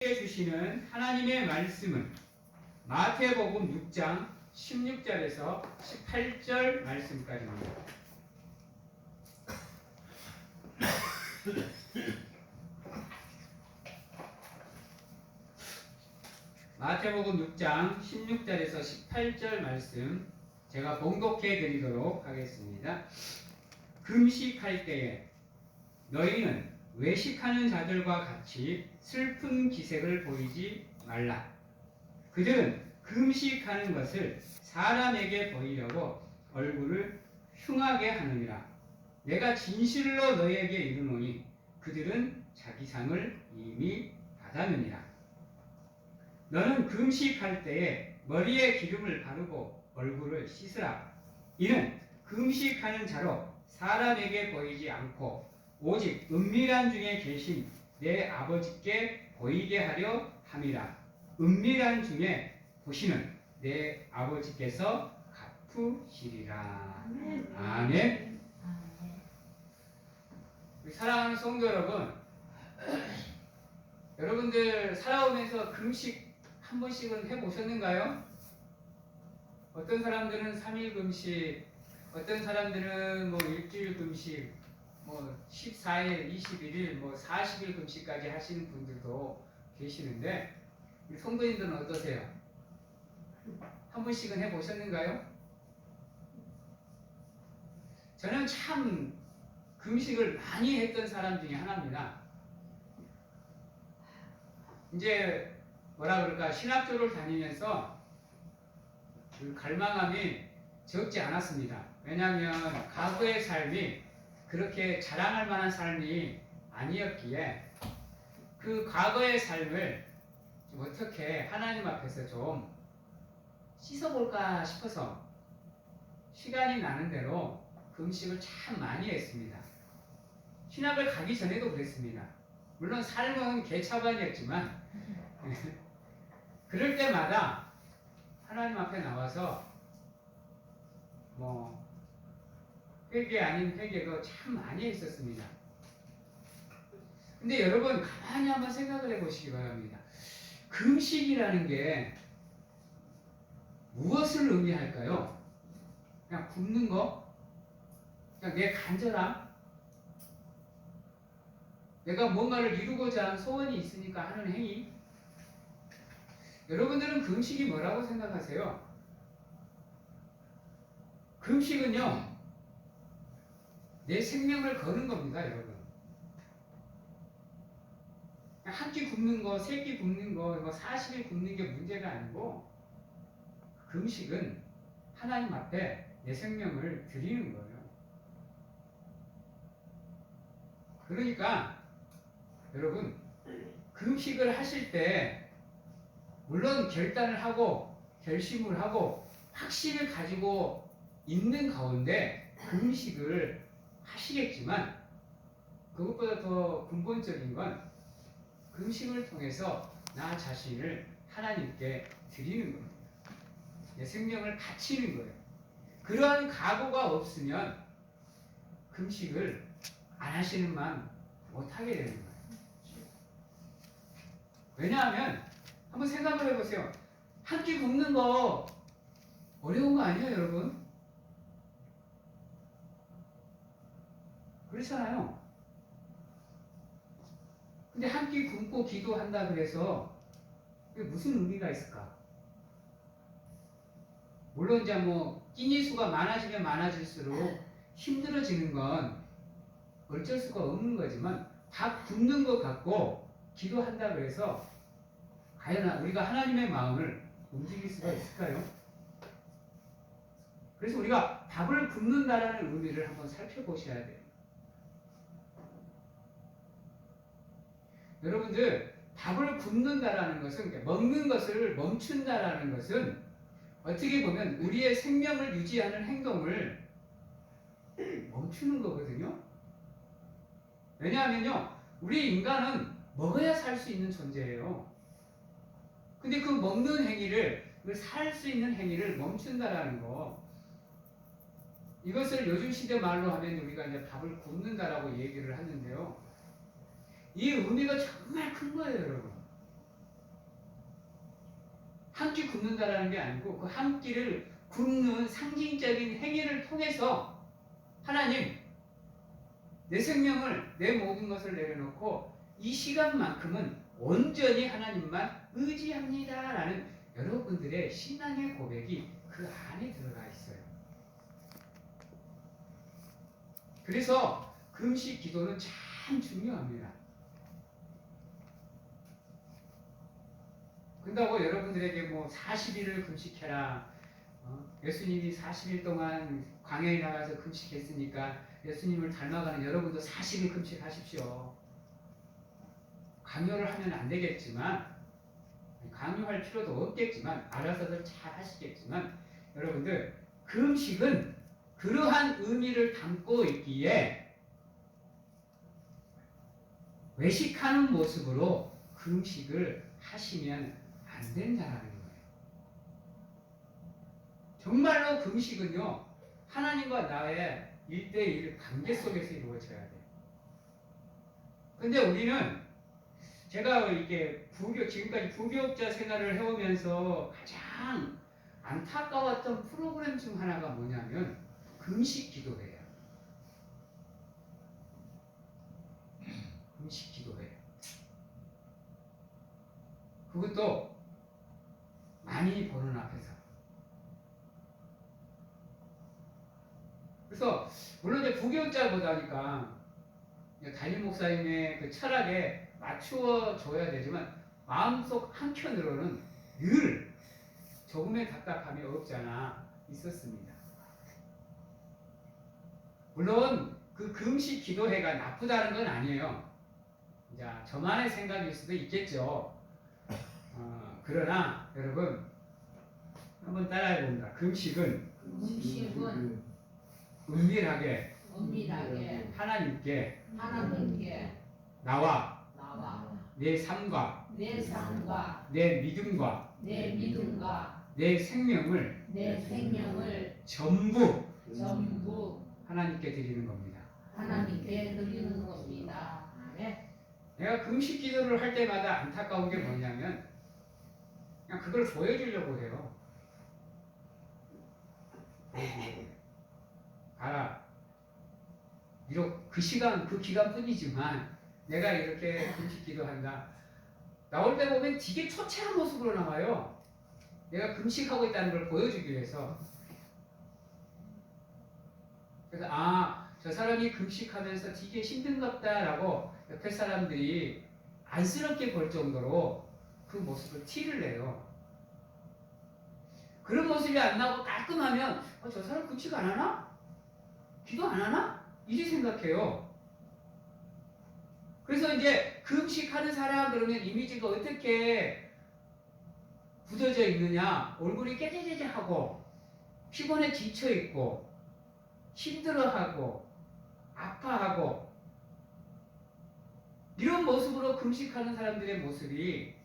주시는 하나님의 말씀은 마태복음 6장 16절에서 18절 말씀까지입니다. 마태복음 6장 16절에서 18절 말씀 제가 봉독해 드리도록 하겠습니다. 금식할 때에 너희는 외식하는 자들과 같이 슬픈 기색을 보이지 말라. 그들은 금식하는 것을 사람에게 보이려고 얼굴을 흉하게 하느니라. 내가 진실로 너희에게 이르노니 그들은 자기 상을 이미 받았느니라. 너는 금식할 때에 머리에 기름을 바르고 얼굴을 씻으라. 이는 금식하는 자로 사람에게 보이지 않고 오직 은밀한 중에 계신 내 아버지께 보이게 하려 함이라. 은밀한 중에 보시는 내 아버지께서 갚으시리라. 아멘. 우리 사랑하는 성도 여러분, 여러분들 살아오면서 금식 한 번씩은 해보셨는가요? 어떤 사람들은 3일 금식, 어떤 사람들은 일주일 금식, 14일, 21일, 40일 금식까지 하시는 분들도 계시는데, 우리 성도님들은 어떠세요? 한 번씩은 해보셨는가요? 저는 참 금식을 많이 했던 사람 중에 하나입니다. 이제 신학교를 다니면서 그 갈망함이 적지 않았습니다. 왜냐하면 과거의 삶이 그렇게 자랑할 만한 삶이 아니었기에 그 과거의 삶을 좀 어떻게 하나님 앞에서 좀 씻어볼까 싶어서 시간이 나는 대로 금식을 참 많이 했습니다. 신학을 가기 전에도 그랬습니다. 물론 삶은 개차반이었지만 그럴 때마다 하나님 앞에 나와서 회개 아닌 회개도 참 많이 했었습니다. 근데 여러분 가만히 한번 생각을 해보시기 바랍니다. 금식이라는 게 무엇을 의미할까요? 그냥 굶는 거? 그냥 내 간절함? 내가 뭔가를 이루고자 하는 소원이 있으니까 하는 행위? 여러분들은 금식이 뭐라고 생각하세요? 금식은요, 내 생명을 거는 겁니다, 여러분. 한 끼 굶는 거, 세 끼 굶는 거, 40일 굶는 게 문제가 아니고, 금식은 하나님 앞에 내 생명을 드리는 거예요. 그러니까, 여러분, 금식을 하실 때, 물론 결단을 하고, 결심을 하고, 확신을 가지고 있는 가운데 금식을 하시겠지만, 그것보다 더 근본적인 건 금식을 통해서 나 자신을 하나님께 드리는 겁니다. 내 생명을 바치는 거예요. 그러한 각오가 없으면 금식을 안 하시는 만 못하게 되는 거예요. 왜냐하면 한번 생각을 해보세요. 한 끼 굶는 거 어려운 거 아니에요, 여러분? 그렇잖아요. 근데 한 끼 굶고 기도한다 그래서 그게 무슨 의미가 있을까? 물론 이제 끼니 수가 많아지면 많아질수록 힘들어지는 건 어쩔 수가 없는 거지만 다 굶는 것 같고 기도한다 그래서 과연 우리가 하나님의 마음을 움직일 수가 있을까요? 그래서 우리가 밥을 굶는다라는 의미를 한번 살펴보셔야 돼요. 여러분들, 밥을 굶는다라는 것은, 먹는 것을 멈춘다라는 것은 어떻게 보면 우리의 생명을 유지하는 행동을 멈추는 거거든요. 왜냐하면요, 우리 인간은 먹어야 살 수 있는 존재예요. 근데 그 먹는 행위를, 그 살 수 있는 행위를 멈춘다라는 거, 이것을 요즘 시대 말로 하면 우리가 이제 밥을 굶는다라고 얘기를 하는데요. 이 의미가 정말 큰 거예요, 여러분. 굶는다라는 게 아니고 그 한 끼를 굶는 상징적인 행위를 통해서 하나님 내 생명을 내 모든 것을 내려놓고 이 시간만큼은 온전히 하나님만 의지합니다라는 여러분들의 신앙의 고백이 그 안에 들어가 있어요. 그래서 금식 기도는 참 중요합니다. 그런다고 여러분들에게 뭐 40일을 금식해라. 예수님이 40일 동안 광야에 나가서 금식했으니까 예수님을 닮아가는 여러분도 40일 금식하십시오. 강요를 하면 안 되겠지만, 강요할 필요도 없겠지만, 알아서들 잘 하시겠지만, 여러분들 금식은 그러한 의미를 담고 있기에 외식하는 모습으로 금식을 하시면 안 된다는 거예요. 정말로 금식은요, 하나님과 나의 1대1 관계 속에서 이루어져야 돼요. 근데 우리는 제가 이게 지금까지 부교육자 생활을 해오면서 가장 안타까웠던 프로그램 중 하나가 뭐냐면 금식 기도회예요. 금식 기도회. 그것도 많이 보는 앞에서. 그래서 물론 이제 부교육자보다니까 담임 목사님의 그 철학에 맞추어 줘야 되지만 마음속 한켠으로는 늘 조금의 답답함이 없지 않아 있었습니다. 물론 그 금식 기도회가 나쁘다는 건 아니에요. 이제 저만의 생각일 수도 있겠죠. 그러나 여러분 한번 따라해 봅니다. 금식은 은밀하게 하나님께 나와 내 삶과 내 믿음과 내 생명을 전부 하나님께 드리는 겁니다. 내가 금식 기도를 할 때마다 안타까운 게 뭐냐면 그냥 그걸 보여주려고 해요. 알아. 비록 그 기간뿐이지만 내가 이렇게 금식 기도한다. 나올 때 보면 되게 초췌한 모습으로 나와요. 내가 금식하고 있다는 걸 보여주기 위해서. 그래서 저 사람이 금식하면서 되게 힘든갑다라고 옆에 사람들이 안쓰럽게 볼 정도로 그 모습을 티를 내요. 그런 모습이 안 나오고 깔끔하면 저 사람 금식 안 하나? 기도 안 하나? 이리 생각해요. 그래서 이제 금식하는 사람 그러면 이미지가 어떻게 굳어져 있느냐? 얼굴이 깨재재재하고 피곤에 지쳐 있고 힘들어하고 아파하고 이런 모습으로 금식하는 사람들의 모습이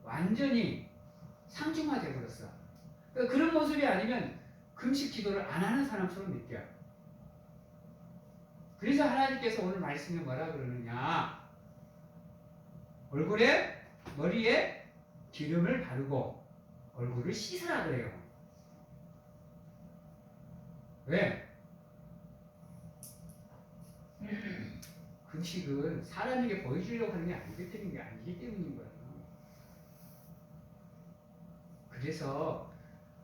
완전히 상중하되어 버렸어. 그러니까 그런 모습이 아니면 금식 기도를 안 하는 사람처럼 느껴요. 그래서 하나님께서 오늘 말씀에 뭐라 그러느냐? 얼굴에 머리에 기름을 바르고 얼굴을 씻으라 그래요. 왜? 금식은 사람에게 보여주려고 하는 게 아니기 때문인 거예요. 그래서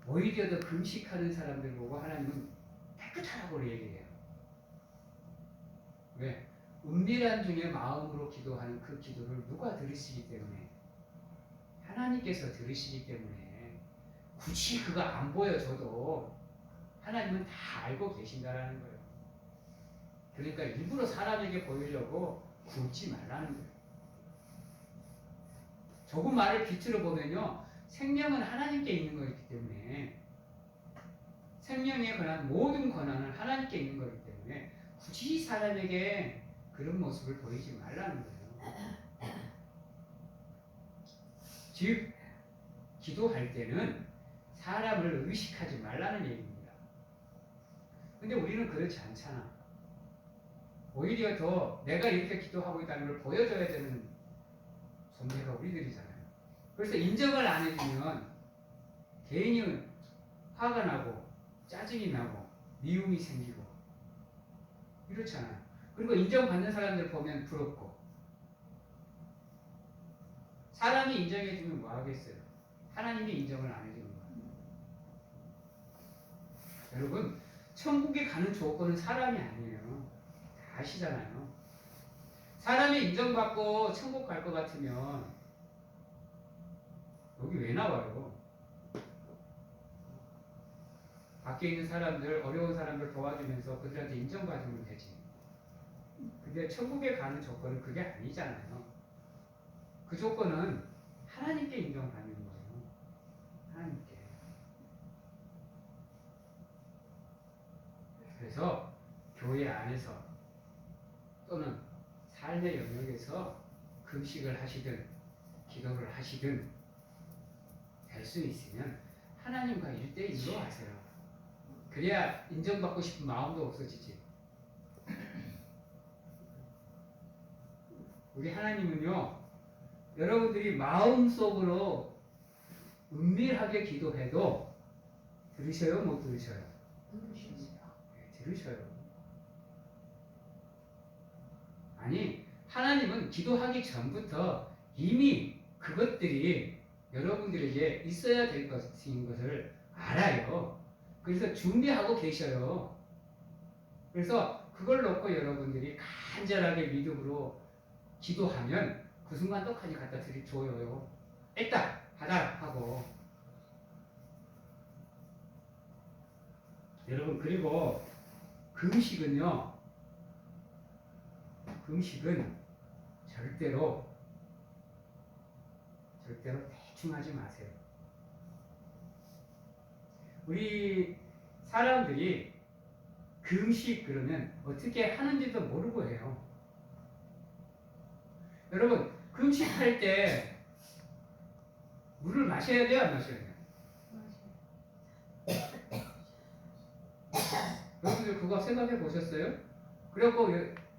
오히려 더 금식하는 사람들 보고 하나님은 깨끗하라고 얘기해요. 왜? 은밀한 중에 마음으로 기도하는 그 기도를 누가 들으시기 때문에 하나님께서 들으시기 때문에 굳이 그거 안 보여줘도 하나님은 다 알고 계신다라는 거예요. 그러니까 일부러 사람에게 보이려고 굶지 말라는 거예요. 조금 말을 비틀어 보면요, 생명은 하나님께 있는 거기 때문에 생명에 관한 모든 권한은 하나님께 있는 거기 때문에 굳이 사람에게 그런 모습을 보이지 말라는 거예요. 즉 기도할 때는 사람을 의식하지 말라는 얘기입니다. 근데 우리는 그렇지 않잖아. 오히려 더 내가 이렇게 기도하고 있다는 걸 보여줘야 되는 존재가 우리들이잖아요. 그래서 인정을 안 해주면 괜히 화가 나고 짜증이 나고 미움이 생기고 이렇잖아요. 그리고 인정받는 사람들 보면 부럽고 사람이 인정해주면 뭐 하겠어요? 하나님이 인정을 안 해주는 거예요. 여러분 천국에 가는 조건은 사람이 아니에요. 다 아시잖아요. 사람이 인정받고 천국 갈 것 같으면 여기 왜 나와요? 밖에 있는 사람들, 어려운 사람들 도와주면서 그들한테 인정받으면 되지. 근데 천국에 가는 조건은 그게 아니잖아요. 그 조건은 하나님께 인정받는 거예요. 하나님께. 그래서 교회 안에서 또는 삶의 영역에서 금식을 하시든 기도를 하시든 될 수 있으면 하나님과 1대1로 하세요. 그래야 인정받고 싶은 마음도 없어지지. 우리 하나님은요, 여러분들이 마음속으로 은밀하게 기도해도 들으셔요? 못 들으셔요? 네, 들으셔요. 아니, 하나님은 기도하기 전부터 이미 그것들이 여러분들에게 있어야 될 것인 것을 알아요. 그래서 준비하고 계셔요. 그래서 그걸 놓고 여러분들이 간절하게 믿음으로 기도하면 그 순간 떡하니 갖다 줘요. 했다! 받아! 하고. 여러분, 그리고 금식은 절대로 대충 하지 마세요. 우리 사람들이 금식 그러면 어떻게 하는지도 모르고 해요. 여러분, 금식할 때 물을 마셔야 돼요? 안 마셔야 돼요? 여러분들 그거 생각해 보셨어요? 그리고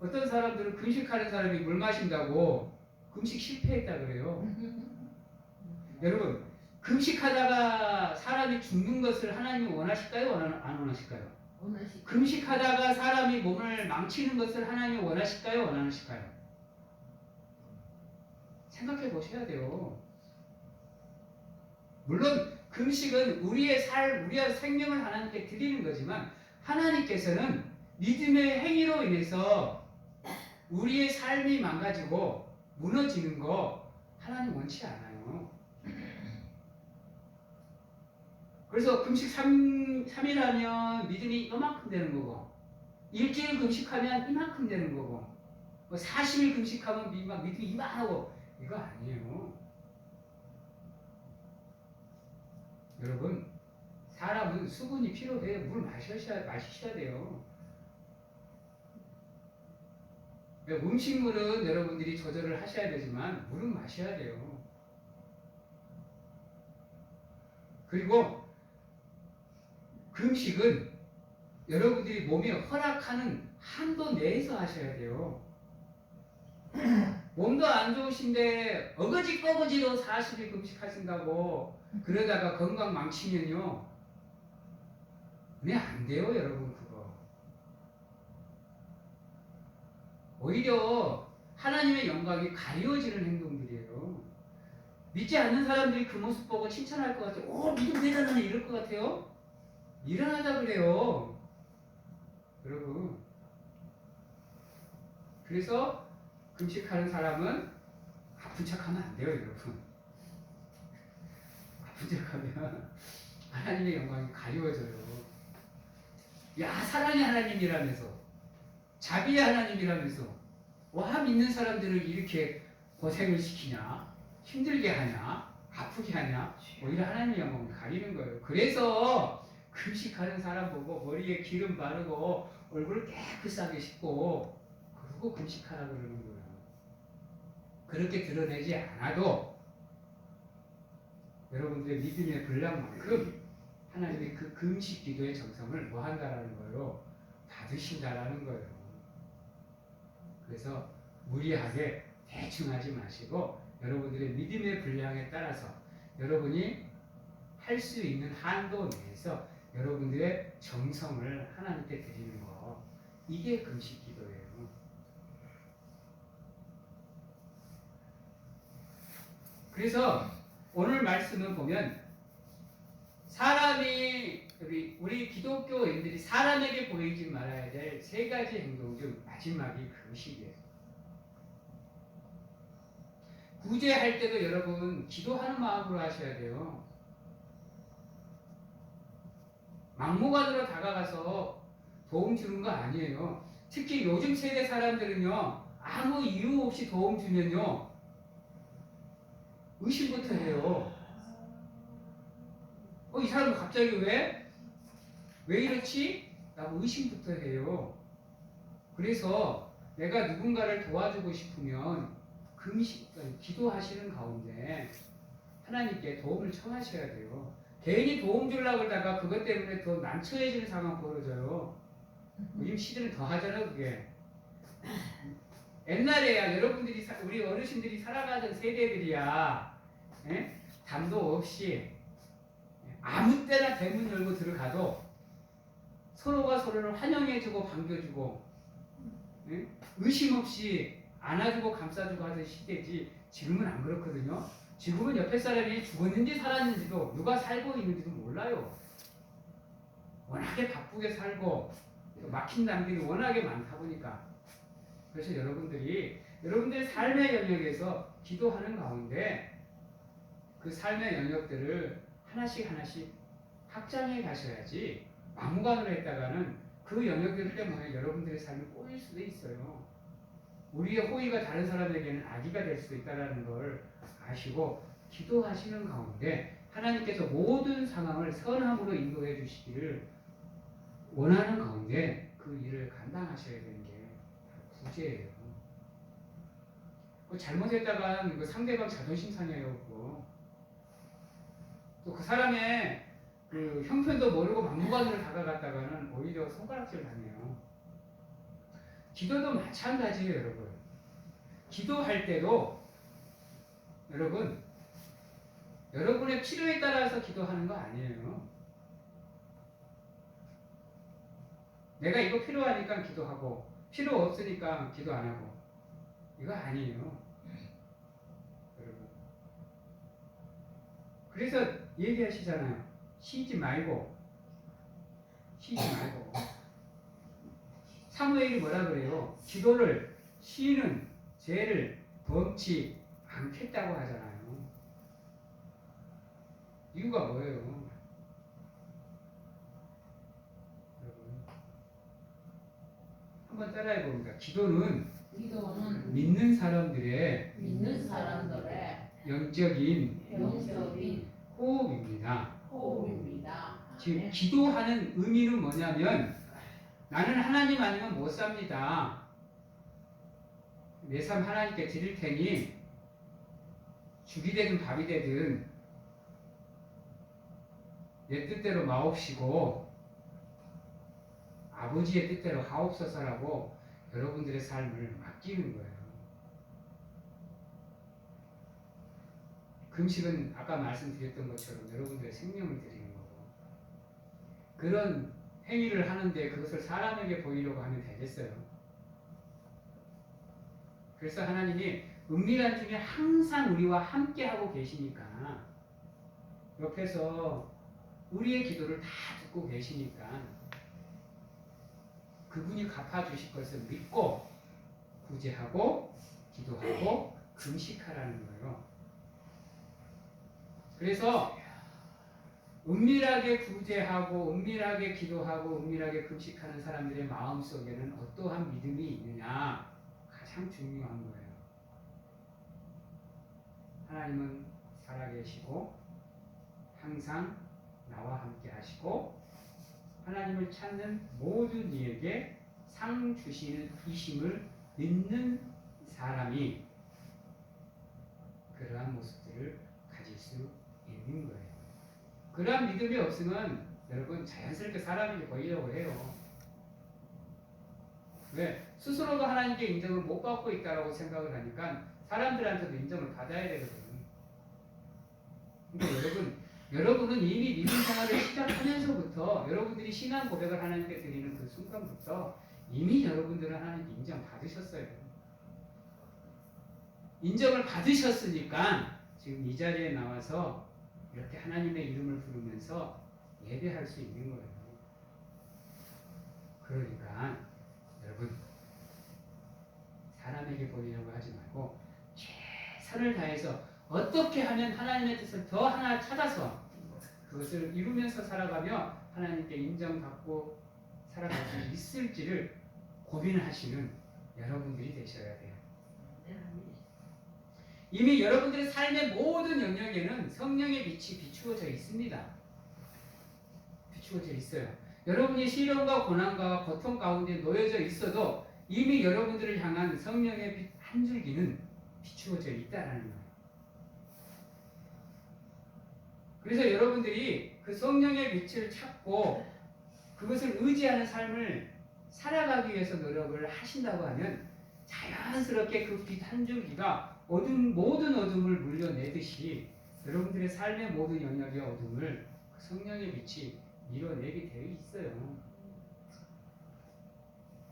어떤 사람들은 금식하는 사람이 물 마신다고 금식 실패했다 그래요. 여러분, 금식하다가 사람이 죽는 것을 하나님이 원하실까요? 안 원하실까요? 금식하다가 사람이 몸을 망치는 것을 하나님이 원하실까요? 안 원하실까요? 생각해 보셔야 돼요. 물론 금식은 우리의 생명을 하나님께 드리는 거지만 하나님께서는 믿음의 행위로 인해서 우리의 삶이 망가지고 무너지는 거 하나님 원치 않아요. 그래서 금식 3일 하면 믿음이 이만큼 되는 거고 일주일 금식하면 이만큼 되는 거고 40일 금식하면 믿음이 이만하고 이거 아니에요. 여러분, 사람은 수분이 필요해요. 물 마시셔야 돼요. 음식물은 여러분들이 조절을 하셔야 되지만 물은 마셔야 돼요. 그리고 금식은 여러분들이 몸에 허락하는 한도 내에서 하셔야 돼요. 몸도 안 좋으신데 어거지로 40일 금식하신다고 그러다가 건강 망치면요 네, 안 돼요. 여러분 그거 오히려 하나님의 영광이 가려지는 행동들이에요. 믿지 않는 사람들이 그 모습 보고 칭찬할 것 같아요. 오, 믿음 대단하네 이럴 것 같아요. 일어나자 그래요. 여러분, 그래서 금식하는 사람은 아픈 척하면 안 돼요. 여러분, 아픈 척하면 하나님의 영광이 가려워져요. 야, 사랑의 하나님이라면서 자비의 하나님이라면서 와, 믿는 사람들을 이렇게 고생을 시키냐, 힘들게 하냐, 아프게 하냐, 오히려 하나님의 영광을 가리는 거예요. 그래서 금식하는 사람 보고 머리에 기름 바르고 얼굴을 깨끗하게 씻고 그러고 금식하라 그러는 거예요. 그렇게 드러내지 않아도 여러분들의 믿음의 분량만큼 하나님의 그 금식 기도의 정성을 뭐 한다라는 거예요? 받으신다라는 거예요. 그래서 무리하게 대충 하지 마시고 여러분들의 믿음의 분량에 따라서 여러분이 할 수 있는 한도 내에서 여러분들의 정성을 하나님께 드리는 거, 이게 금식 기도예요. 그래서 오늘 말씀을 보면 사람이 우리 기독교인들이 사람에게 보이지 말아야 될 세 가지 행동 중 마지막이 금식이에요. 구제할 때도 여러분 기도하는 마음으로 하셔야 돼요. 막무가내로 다가가서 도움 주는 거 아니에요. 특히 요즘 세대 사람들은요, 아무 이유 없이 도움 주면요 의심부터 해요. 이 사람은 갑자기 왜 이렇지? 라고 의심부터 해요. 그래서 내가 누군가를 도와주고 싶으면 기도하시는 가운데 하나님께 도움을 청하셔야 돼요. 괜히 도움 주려고 그러다가 그것 때문에 더 난처해지는 상황 벌어져요. 요즘 시대는 더 하잖아요, 그게. 옛날에야 여러분들이 우리 어르신들이 살아가던 세대들이야, 예? 담도 없이 아무 때나 대문 열고 들어가도 서로가 서로를 환영해주고 반겨주고, 예? 의심 없이 안아주고 감싸주고 하던 시대지. 지금은 안 그렇거든요. 지금은 옆에 사람이 죽었는지 살았는지도 누가 살고 있는지도 몰라요. 워낙에 바쁘게 살고 막힌 남들이 워낙에 많다 보니까. 그래서 여러분들의 삶의 영역에서 기도하는 가운데 그 삶의 영역들을 하나씩 확장해 가셔야지, 막무가내로 했다가는 그 영역들 때문에 여러분들의 삶이 꼬일 수도 있어요. 우리의 호의가 다른 사람에게는 악의가 될 수 있다는 걸 아시고 기도하시는 가운데 하나님께서 모든 상황을 선함으로 인도해 주시기를 원하는 가운데 그 일을 감당하셔야 되는 게 구제예요. 잘못했다간 그 상대방 자존심 상해요. 또 그 사람의 그 형편도 모르고 막무가내로 다가갔다가는 오히려 손가락질 당해요. 기도도 마찬가지예요, 여러분. 기도할 때도 여러분의 필요에 따라서 기도하는 거 아니에요. 내가 이거 필요하니까 기도하고 필요 없으니까 기도 안 하고, 이거 아니에요, 여러분. 그래서 얘기하시잖아요. 쉬지 말고. 사무엘이 뭐라 그래요? 기도를 쉬는 죄를 범치 않겠다고 하잖아요. 이유가 뭐예요? 여러분, 한번 따라해 봅니다. 기도는 믿는 사람들의 영적인 호흡입니다. 지금 기도하는 의미는 뭐냐면, 나는 하나님 아니면 못 삽니다. 내 삶 하나님께 드릴 테니 죽이 되든 밥이 되든 내 뜻대로 마옵시고 아버지의 뜻대로 하옵소서라고 여러분들의 삶을 맡기는 거예요. 금식은 아까 말씀드렸던 것처럼 여러분들의 생명을 드리는 거고, 그런 행위를 하는데 그것을 사람에게 보이려고 하면 되겠어요? 그래서 하나님이 은밀한 중에 항상 우리와 함께 하고 계시니까, 옆에서 우리의 기도를 다 듣고 계시니까 그분이 갚아주실 것을 믿고 구제하고 기도하고 금식하라는 거예요. 그래서 은밀하게 구제하고 은밀하게 기도하고 은밀하게 금식하는 사람들의 마음속에는 어떠한 믿음이 있느냐, 가장 중요한 거예요. 하나님은 살아계시고 항상 나와 함께 하시고 하나님을 찾는 모든 이에게 상 주시는 이심을 믿는 사람이 그러한 모습들을 가질 수 있는 거예요. 그러한 믿음이 없으면 여러분 자연스럽게 사람에게 보이려고 해요. 왜? 스스로도 하나님께 인정을 못 받고 있다고 생각을 하니까 사람들한테도 인정을 받아야 되거든요. 근데 여러분, 여러분은 이미 믿음 생활을 시작하면서부터 여러분들이 신앙 고백을 하나님께 드리는 그 순간부터 이미 여러분들은 하나님 인정 받으셨어요. 인정을 받으셨으니까 지금 이 자리에 나와서 이렇게 하나님의 이름을 부르면서 예배할 수 있는 거예요. 그러니까 여러분 사람에게 보이려고 하지 말고 최선을 다해서 어떻게 하면 하나님의 뜻을 더 하나 찾아서 그것을 이루면서 살아가며 하나님께 인정받고 살아갈 수 있을지를 고민하시는 여러분들이 되셔야 돼요. 이미 여러분들의 삶의 모든 영역에는 성령의 빛이 비추어져 있습니다. 비추어져 있어요. 여러분이 시련과 고난과 고통 가운데 놓여져 있어도 이미 여러분들을 향한 성령의 빛 한 줄기는 비추어져 있다라는 거예요. 그래서 여러분들이 그 성령의 빛을 찾고 그것을 의지하는 삶을 살아가기 위해서 노력을 하신다고 하면 자연스럽게 그 빛 한 줄기가 모든 어둠을 물려내듯이 여러분들의 삶의 모든 영역의 어둠을 그 성령의 빛이 밀어내게 되어 있어요.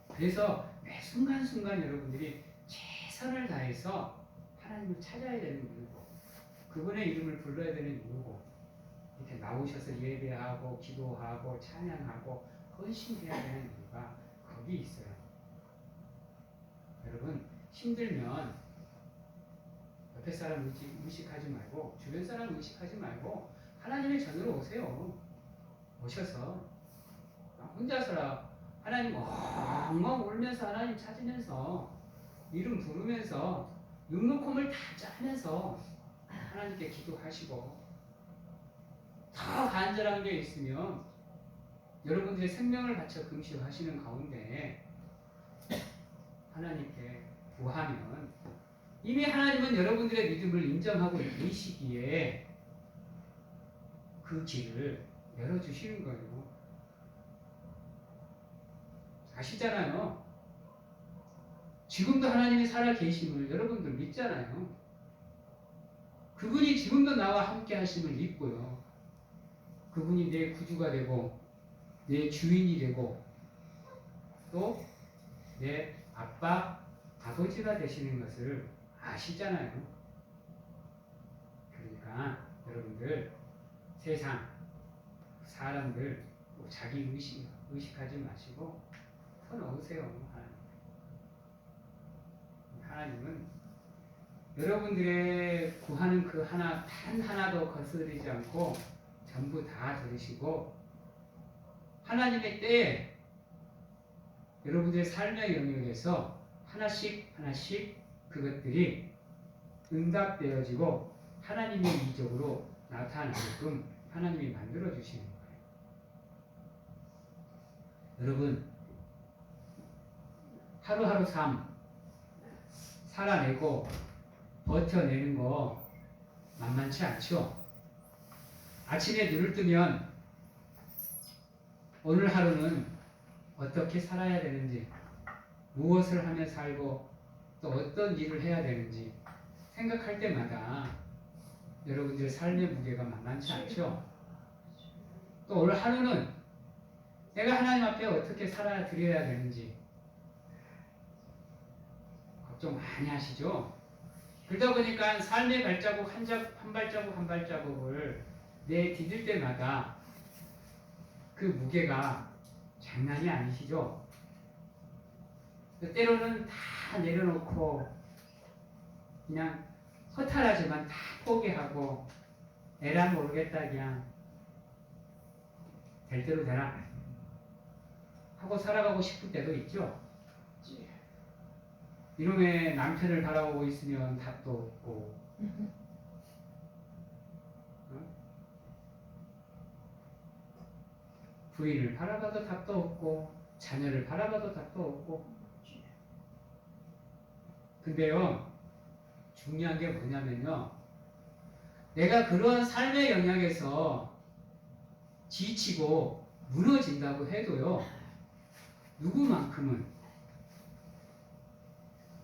그래서 매 순간순간 여러분들이 최선을 다해서 하나님을 찾아야 되는 이유고 그분의 이름을 불러야 되는 이유고 이렇게 나오셔서 예배하고 기도하고 찬양하고 헌신해야 되는 이유가 거기 있어요. 여러분 힘들면 옆에 사람 의식하지 말고 주변 사람 의식하지 말고 하나님의 전으로 오세요. 오셔서 혼자서라 하나님 엉엉 울면서 하나님 찾으면서 이름 부르면서 육루콤을 다 짜면서 하나님께 기도하시고 더 간절한 게 있으면 여러분들의 생명을 바쳐 금식하시는 가운데 하나님께 구하면 이미 하나님은 여러분들의 믿음을 인정하고 계시기에 그 길을 열어주시는 거예요. 아시잖아요. 지금도 하나님이 살아 계심을 여러분들 믿잖아요. 그분이 지금도 나와 함께 하심을 믿고요. 그분이 내 구주가 되고 내 주인이 되고 또 내 아빠, 아버지가 되시는 것을 아시잖아요. 그러니까 여러분들 세상 사람들 자기 의식하지 마시고 더 넣으세요. 하나님은 여러분들의 구하는 그 하나 단 하나도 거스르지 않고 전부 다 들으시고 하나님의 때에 여러분들의 삶의 영역에서 하나씩 그것들이 응답되어지고 하나님의 이적으로 나타나게끔 하나님이 만들어 주시는 거예요. 여러분 하루하루 삶 살아내고 버텨내는 거 만만치 않죠? 아침에 눈을 뜨면 오늘 하루는 어떻게 살아야 되는지 무엇을 하며 살고 또 어떤 일을 해야 되는지 생각할 때마다 여러분들의 삶의 무게가 만만치 않죠? 또 오늘 하루는 내가 하나님 앞에 어떻게 살아 드려야 되는지 걱정 많이 하시죠? 그러다 보니까 삶의 발자국 한 발자국을 내디딜 때마다 그 무게가 장난이 아니시죠? 때로는 다 내려놓고 그냥 허탈하지만 다 포기하고 에라 모르겠다 그냥 될 대로 되라 하고 살아가고 싶을 때도 있죠. 이놈의 남편을 바라보고 있으면 답도 없고 부인을 바라봐도 답도 없고 자녀를 바라봐도 답도 없고 근데요 중요한 게 뭐냐면요 내가 그러한 삶의 영역에서 지치고 무너진다고 해도요 누구만큼은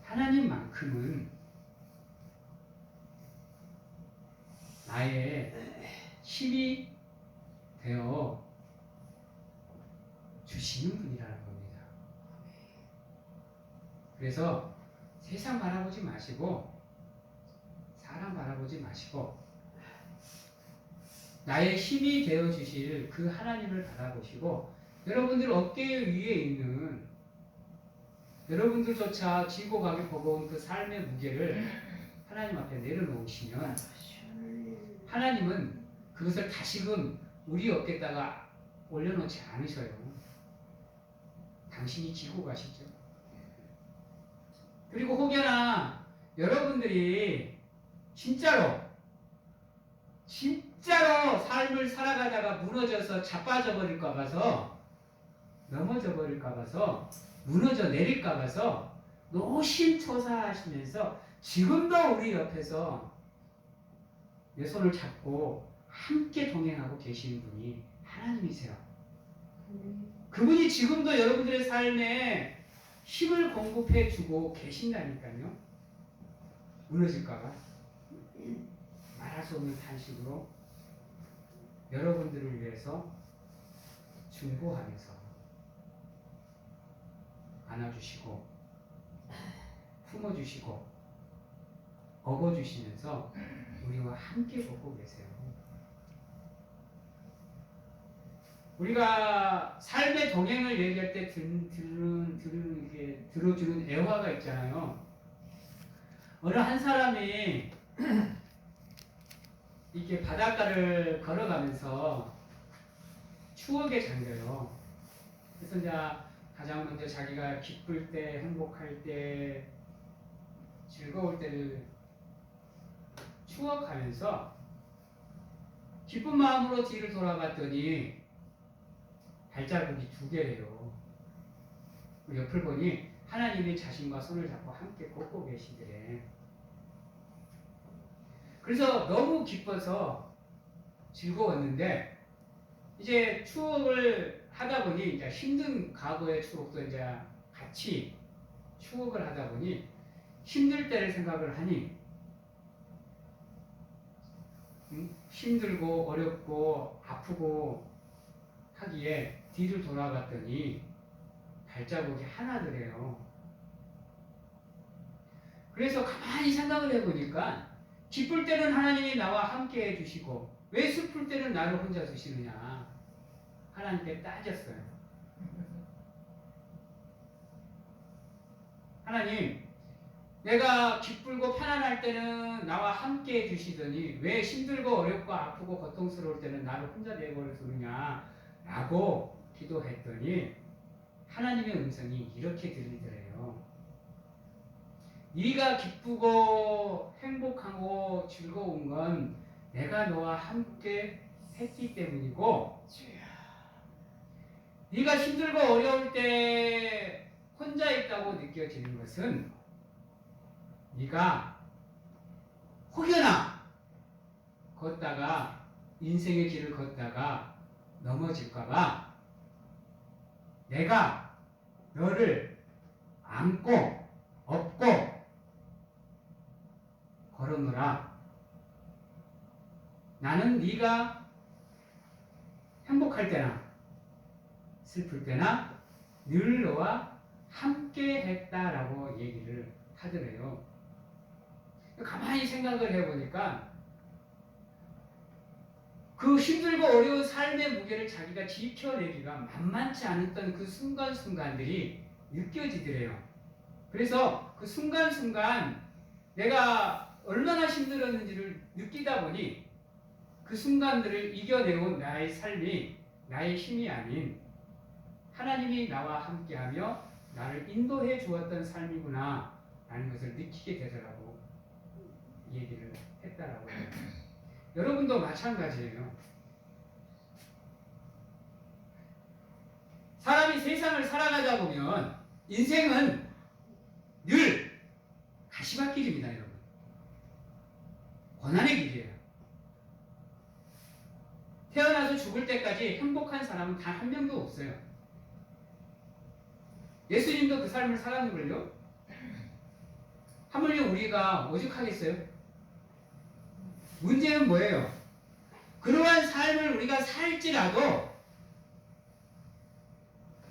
하나님만큼은 나의 힘이 되어 주시는 분이라는 겁니다. 그래서 세상 바라보지 마시고 사람 바라보지 마시고 나의 힘이 되어 주실 그 하나님을 바라보시고 여러분들 어깨 위에 있는 여러분들조차 지고 가기 버거운 그 삶의 무게를 하나님 앞에 내려놓으시면 하나님은 그것을 다시금 우리 어깨에다가 올려놓지 않으셔요. 당신이 지고 가시죠. 그리고 혹여나 여러분들이 진짜로 삶을 살아가다가 무너져서 자빠져 버릴까 봐서 넘어져 버릴까 봐서 무너져 내릴까 봐서 노심초사하시면서 지금도 우리 옆에서 내 손을 잡고 함께 동행하고 계시는 분이 하나님이세요. 그분이 지금도 여러분들의 삶에 힘을 공급해 주고 계신다니까요. 무너질까봐 말할 수 없는 탄식으로 여러분들을 위해서 중보하면서 안아주시고 품어주시고 업어주시면서 우리와 함께 걷고 계세요. 우리가 삶의 동행을 얘기할 때 들어주는 애화가 있잖아요. 어느 한 사람이 이렇게 바닷가를 걸어가면서 추억에 잠겨요. 그래서 이제 가장 먼저 자기가 기쁠 때, 행복할 때, 즐거울 때를 추억하면서 기쁜 마음으로 뒤를 돌아봤더니 발자국이 2개예요. 옆을 보니 하나님이 자신과 손을 잡고 함께 걷고 계시더래. 그래서 너무 기뻐서 즐거웠는데 이제 추억을 하다 보니 이제 힘든 과거의 추억도 이제 같이 추억을 하다 보니 힘들 때를 생각을 하니 힘들고 어렵고 아프고 하기에 뒤를 돌아봤더니 발자국이 하나더래요. 그래서 가만히 생각을 해보니까 기쁠 때는 하나님이 나와 함께 해주시고 왜 슬플 때는 나를 혼자 두시느냐 하나님께 따졌어요. 하나님, 내가 기쁘고 편안할 때는 나와 함께 해주시더니 왜 힘들고 어렵고 아프고 고통스러울 때는 나를 혼자 내버려 두느냐 라고 기도했더니 하나님의 음성이 이렇게 들리더래요. 네가 기쁘고 행복하고 즐거운 건 내가 너와 함께 했기 때문이고 네가 힘들고 어려울 때 혼자 있다고 느껴지는 것은 네가 혹여나 걷다가 인생의 길을 걷다가 넘어질까봐 내가 너를 안고 업고 걸어놓으라. 나는 네가 행복할 때나 슬플 때나 늘 너와 함께 했다라고 얘기를 하더래요. 가만히 생각을 해보니까 그 힘들고 어려운 삶의 무게를 자기가 지켜내기가 만만치 않았던 그 순간순간들이 느껴지더래요. 그래서 그 순간순간 내가 얼마나 힘들었는지를 느끼다 보니 그 순간들을 이겨내온 나의 삶이 나의 힘이 아닌 하나님이 나와 함께하며 나를 인도해 주었던 삶이구나 라는 것을 느끼게 되더라고 얘기를 했다라고 해요. 여러분도 마찬가지예요. 사람이 세상을 살아가다 보면 인생은 늘 가시밭길입니다, 여러분. 고난의 길이에요. 태어나서 죽을 때까지 행복한 사람은 단 한 명도 없어요. 예수님도 그 삶을 살았는걸요? 하물며 우리가 오죽하겠어요? 문제는 뭐예요? 그러한 삶을 우리가 살지라도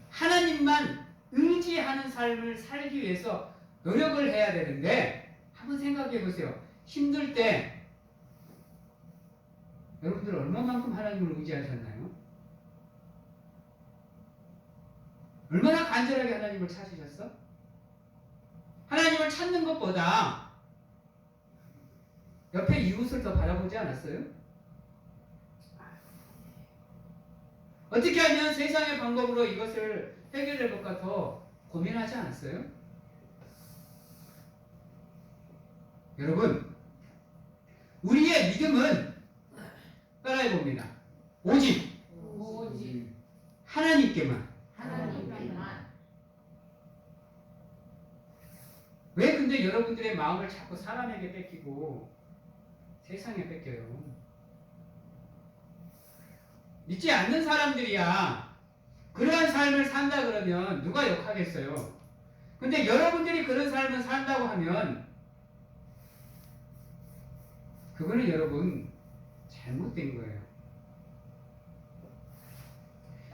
하나님만 의지하는 삶을 살기 위해서 노력을 해야 되는데, 한번 생각해 보세요. 힘들 때 여러분들 얼마만큼 하나님을 의지하셨나요? 얼마나 간절하게 하나님을 찾으셨어? 하나님을 찾는 것보다 옆에 이웃을 더 바라보지 않았어요? 어떻게 하면 세상의 방법으로 이것을 해결해 볼까 더 고민하지 않았어요? 여러분, 우리의 믿음은 따라해 봅니다. 오직 하나님께만. 왜 근데 여러분들의 마음을 자꾸 사람에게 뺏기고 세상에 뺏겨요? 믿지 않는 사람들이야 그러한 삶을 산다 그러면 누가 욕하겠어요? 근데 여러분들이 그런 삶을 산다고 하면 그거는 여러분 잘못된 거예요.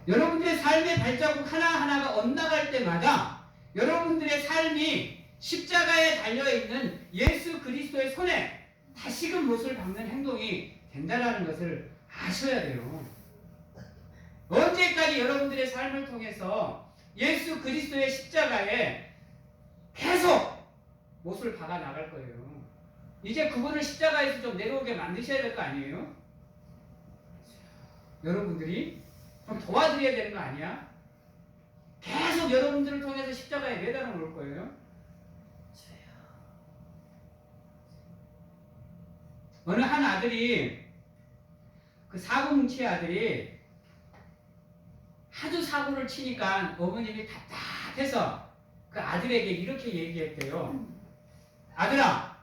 여러분들의 삶의 발자국 하나하나가 엇나갈 때마다 여러분들의 삶이 십자가에 달려있는 예수 그리스도의 손에 다시금 못을 박는 행동이 된다는 것을 아셔야 돼요. 언제까지 여러분들의 삶을 통해서 예수 그리스도의 십자가에 계속 못을 박아 나갈 거예요. 이제 그분을 십자가에서 좀 내려오게 만드셔야 될 거 아니에요? 여러분들이 좀 도와드려야 되는 거 아니야? 계속 여러분들을 통해서 십자가에 매달아 놓을 거예요. 어느 한 아들이, 그 사고뭉치의 아들이 하도 사고를 치니까 어머님이 답답해서 그 아들에게 이렇게 얘기했대요. 아들아,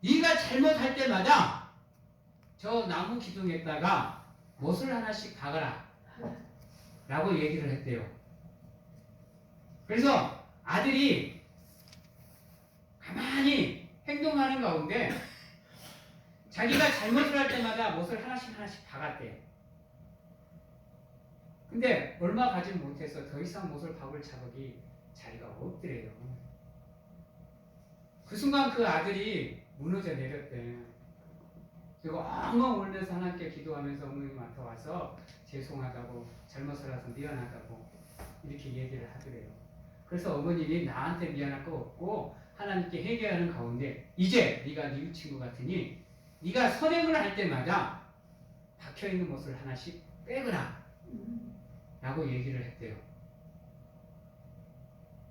네가 잘못할 때마다 저 나무 기둥에다가 못을 하나씩 박아라 라고 얘기를 했대요. 그래서 아들이 가만히 행동하는 가운데 자기가 잘못을 할 때마다 못을 하나씩 박았대요. 근데 얼마 가지 못해서 더 이상 못을 박을 자격이 자리가 없더래요. 그 순간 그 아들이 무너져 내렸대. 그리고 엉엉 울면서 하나님께 기도하면서 어머님한테 와서 죄송하다고, 잘못을 해서 미안하다고 이렇게 얘기를 하더래요. 그래서 어머님이 나한테 미안할 거 없고 하나님께 회개하는 가운데 이제 네가 네 친구 같으니 네가 선행을 할 때마다 박혀있는 못을 하나씩 빼거라 라고 얘기를 했대요.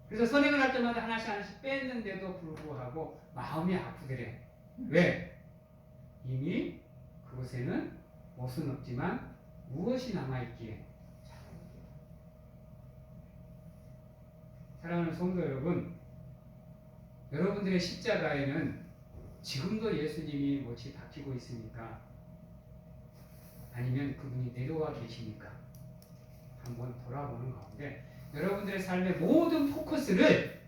그래서 선행을 할 때마다 하나씩 뺐는데도 불구하고 마음이 아프더래. 왜? 이미 그곳에는 못은 없지만 무엇이 남아있기에. 사랑하는 성도 여러분, 여러분들의 십자가에는 지금도 예수님이 못이 박히고 있습니까? 아니면 그분이 내려와 계십니까? 한번 돌아보는 가운데 여러분들의 삶의 모든 포커스를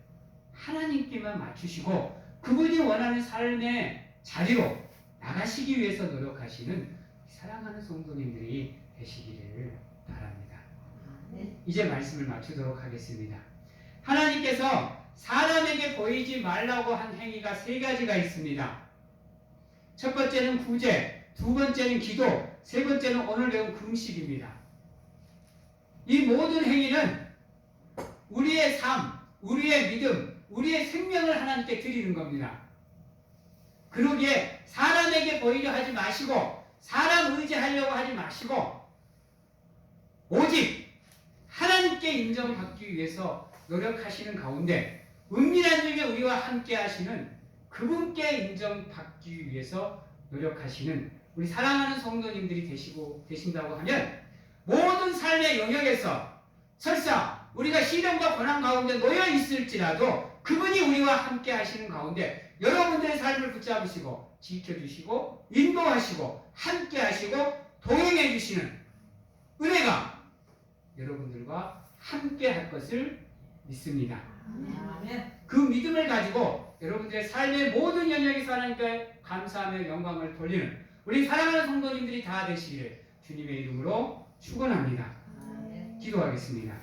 하나님께만 맞추시고 그분이 원하는 삶의 자리로 나가시기 위해서 노력하시는 사랑하는 성도님들이 되시기를 바랍니다. 이제 말씀을 마치도록 하겠습니다. 하나님께서 사람에게 보이지 말라고 한 행위가 세 가지가 있습니다. 첫 번째는 구제, 두 번째는 기도, 세 번째는 오늘 배운 금식입니다. 이 모든 행위는 우리의 삶, 우리의 믿음, 우리의 생명을 하나님께 드리는 겁니다. 그러기에 사람에게 보이려 하지 마시고 사람 의지하려고 하지 마시고 오직 하나님께 인정받기 위해서 노력하시는 가운데 은밀한 중에 우리와 함께 하시는 그분께 인정받기 위해서 노력하시는 우리 사랑하는 성도님들이 되신다고 하면 모든 삶의 영역에서 설사 우리가 시련과 고난 가운데 놓여 있을지라도 그분이 우리와 함께 하시는 가운데 여러분들의 삶을 붙잡으시고 지켜주시고 인도하시고 함께 하시고 동행해 주시는 은혜가 여러분들과 함께 할 것을 믿습니다. 그 믿음을 가지고 여러분들의 삶의 모든 영역에서 하나님께 감사하며 영광을 돌리는 우리 사랑하는 성도님들이 다 되시기를 주님의 이름으로 축원합니다. 기도하겠습니다.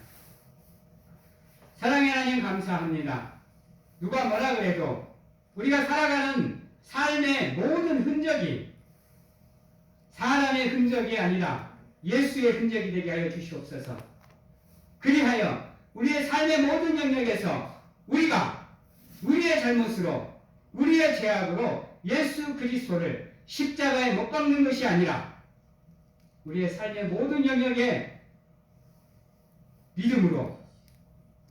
사랑의 하나님 감사합니다. 누가 뭐라 그래도 우리가 살아가는 삶의 모든 흔적이 사람의 흔적이 아니라 예수의 흔적이 되게 하여 주시옵소서. 그리하여 우리의 삶의 모든 영역에서 우리가 우리의 잘못으로 우리의 죄악으로 예수 그리스도를 십자가에 못 박는 것이 아니라 우리의 삶의 모든 영역에 믿음으로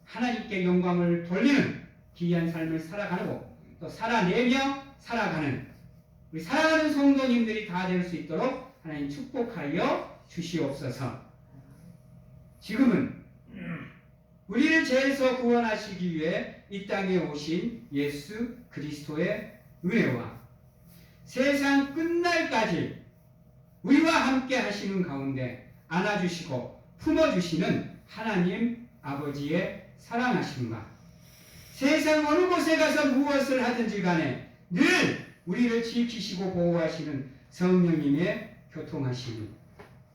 하나님께 영광을 돌리는 귀한 삶을 살아가고 또 살아내며 살아가는 우리 사랑하는 성도님들이 다 될 수 있도록 하나님 축복하여 주시옵소서. 지금은 우리를 죄에서 구원하시기 위해 이 땅에 오신 예수 그리스도의 은혜와 세상 끝날까지 우리와 함께 하시는 가운데 안아주시고 품어주시는 하나님 아버지의 사랑하심과 세상 어느 곳에 가서 무엇을 하든지 간에 늘 우리를 지키시고 보호하시는 성령님의 교통하심이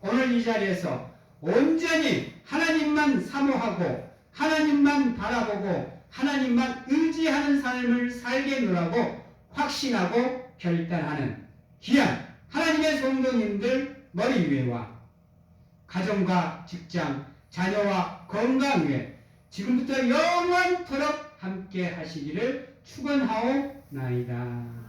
오늘 이 자리에서 온전히 하나님만 사모하고 하나님만 바라보고 하나님만 의지하는 삶을 살겠노라고 확신하고 결단하는 귀한 하나님의 성도님들 머리 위에와 가정과 직장, 자녀와 건강 위에 지금부터 영원토록 함께 하시기를 축원하옵나이다.